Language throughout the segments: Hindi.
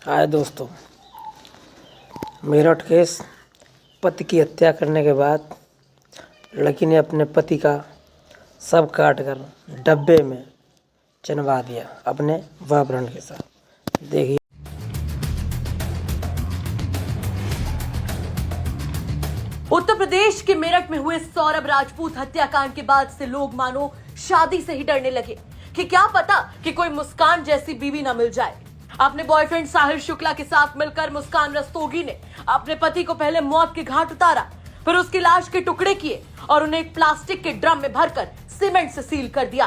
हाय दोस्तों, मेरठ केस। पति की हत्या करने के बाद लड़की ने अपने पति का शव काट कर डब्बे में चिनवा दिया अपने बॉयफ्रेंड के साथ। देखिए। उत्तर प्रदेश के मेरठ में हुए सौरभ राजपूत हत्याकांड के बाद से लोग मानो शादी से ही डरने लगे कि क्या पता कि कोई मुस्कान जैसी बीवी ना मिल जाए। अपने बॉयफ्रेंड साहिल शुक्ला के साथ मिलकर मुस्कान रस्तोगी ने अपने पति को पहले मौत के घाट उतारा, फिर उसकी लाश के टुकड़े किए और उन्हें एक प्लास्टिक के ड्रम में भरकर सीमेंट से सील कर दिया।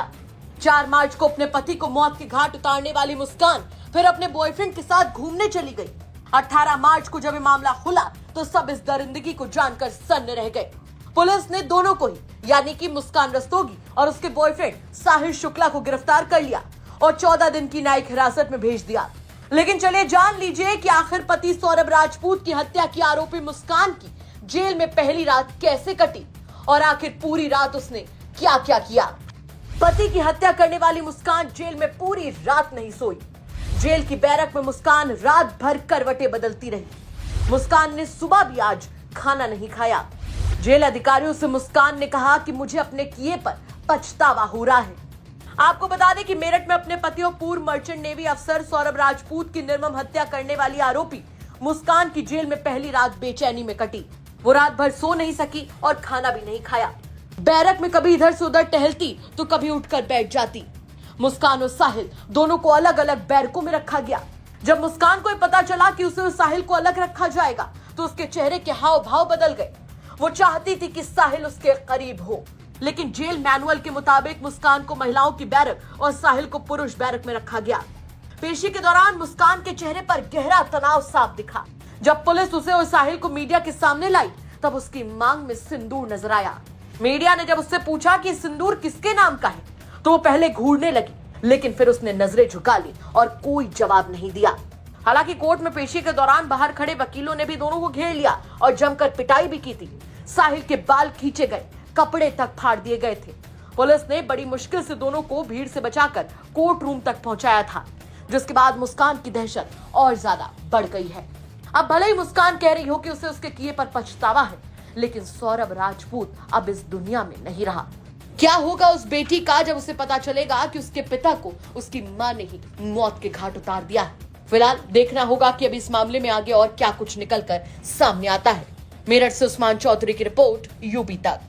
4 मार्च को अपने पति को मौत के घाट उतारने वाली मुस्कान फिर अपने बॉयफ्रेंड के साथ घूमने चली गई। 18 मार्च को जब ये मामला खुला तो सब इस दरिंदगी को जानकर सन्न रह गए। पुलिस ने दोनों को ही यानी कि मुस्कान रस्तोगी और उसके बॉयफ्रेंड साहिल शुक्ला को गिरफ्तार कर लिया और 14 दिन की न्यायिक हिरासत में भेज दिया। लेकिन चलिए जान लीजिए कि आखिर पति सौरभ राजपूत की हत्या की आरोपी मुस्कान की जेल में पहली रात कैसे कटी और आखिर पूरी रात उसने क्या क्या किया। पति की हत्या करने वाली मुस्कान जेल में पूरी रात नहीं सोई। जेल की बैरक में मुस्कान रात भर करवटें बदलती रही। मुस्कान ने सुबह भी आज खाना नहीं खाया। जेल अधिकारियों से मुस्कान ने कहा कि मुझे अपने किए पर पछतावा हो रहा है। आपको बता दें कि मेरठ में अपने पति और पूर्व मर्चेंट नेवी अफसर सौरभ राजपूत की निर्मम हत्या करने वाली आरोपी मुस्कान की जेल में पहली रात बेचैनी में कटी। वो रात भर सो नहीं सकी और खाना भी नहीं खाया। बैरक में कभी इधर से उधर टहलती तो कभी उठकर बैठ जाती। मुस्कान और साहिल दोनों को अलग अलग बैरकों में रखा गया। जब मुस्कान को पता चला कि उसे और साहिल को अलग रखा जाएगा तो उसके चेहरे के हाव भाव बदल गए। वो चाहती थी कि साहिल उसके करीब हो, लेकिन जेल मैनुअल के मुताबिक मुस्कान को महिलाओं की बैरक और साहिल को पुरुष बैरक में रखा गया। पेशी के दौरान मुस्कान के चेहरे पर गहरा तनाव साफ दिखा। जब पुलिस उसे और साहिल को मीडिया के सामने लाई तब उसकी मांग में सिंदूर नजर आया। मीडिया ने जब उससे पूछा कि सिंदूर किसके नाम का है तो वो पहले घूरने लगी, लेकिन फिर उसने नजरें झुका ली और कोई जवाब नहीं दिया। हालांकि कोर्ट में पेशी के दौरान बाहर खड़े वकीलों ने भी दोनों को घेर लिया और जमकर पिटाई भी की थी। साहिल के बाल खींचे गए, कपड़े तक फाड़ दिए गए थे। पुलिस ने बड़ी मुश्किल से दोनों को भीड़ से बचाकर कोर्ट रूम तक पहुंचाया था, जिसके बाद मुस्कान की दहशत और ज्यादा बढ़ गई है। अब भले ही मुस्कान कह रही हो कि उसे उसके किए पर पछतावा है, लेकिन सौरभ राजपूत अब इस दुनिया में नहीं रहा। क्या होगा उस बेटी का जब उसे पता चलेगा कि उसके पिता को उसकी मां ने ही मौत के घाट उतार दिया है। फिलहाल देखना होगा कि अब इस मामले में आगे और क्या कुछ निकलकर सामने आता है। मेरठ से उस्मान चौधरी की रिपोर्ट, यूपी तक।